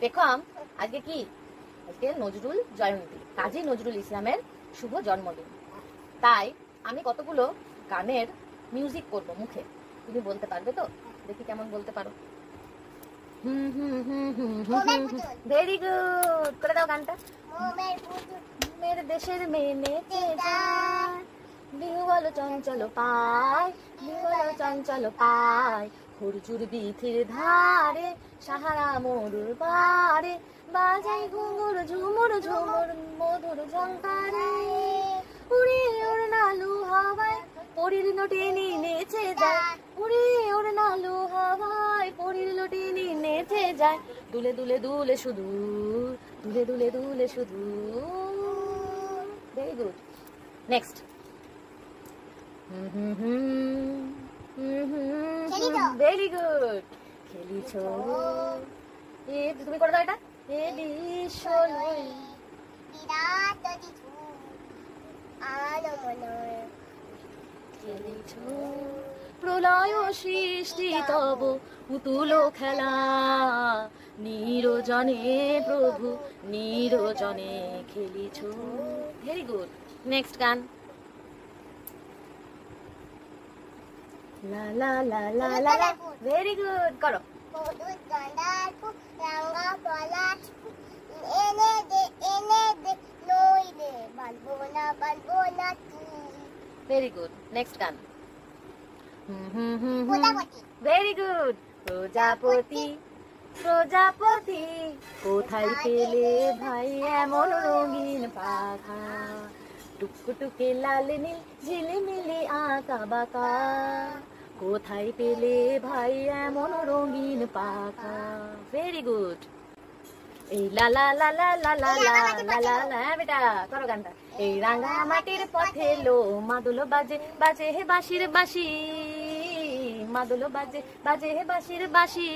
পেখম, আজকে কি? আজকে নজরুল জয়ন্তী, কাজী নজরুল ইসলামের শুভ জন্মদিন। তাই আমি কতগুলো গানের মিউজিক করব মুখে। তুমি বলতে পারবে তো? দেখি কেমন বলতে পারো। ভেরি গুড, করে দাও গানটা। মেরে দেশের মেনে বিহুবল চঞ্চল পায়, বিহুবল চঞ্চল পায়, খরচুর বিথির ধারে সাহারা মরুর পারে, বাজাই ঘুঙুর ঝুমুর ঝুমুর মধুর ঝঙ্কারে, উড়ে ওর নালু হাওয়ায় পরীর লোটিনি নেচে যায়, উড়ে ওর নালু হাওয়ায় পরীর লোটিনি নেচে যায়, দুলে দুলে দুলে শুধু, দুলে দুলে দুলে শুধু। Very good. Next. Very good. খেলিছ এ, তুমি করে দাও এটা। এ বিশ্বলয় খেলিছ প্রলয় সৃষ্টি তব পুতুল খেলা, নিরজনে প্রভু নিরজনে খেলিছ। Very good. নেক্সট গান। লা লা লা লা লা লা। ভেরি গুড, করো। Very good. নেক্সট গান। Very good. প্রজাপতি প্রজাপতি কোথায় পেলে ভাই এমন রঙিন পাখা, টুকটুকে লাল নীল ঝিলিমিলি আঁকা বাঁকা, কোথায় পেলে ভাই এমন রঙিন পাখা। Very good. এই লা লা লা লা লা লা লা লা লা। বেটা করো গানটা। এই রাঙা মাটির পথে লো মাদুলো বাজে বাজে হে বাঁশির বাঁশি, মাদুলো বাজে বাজে হে বাঁশির বাঁশি।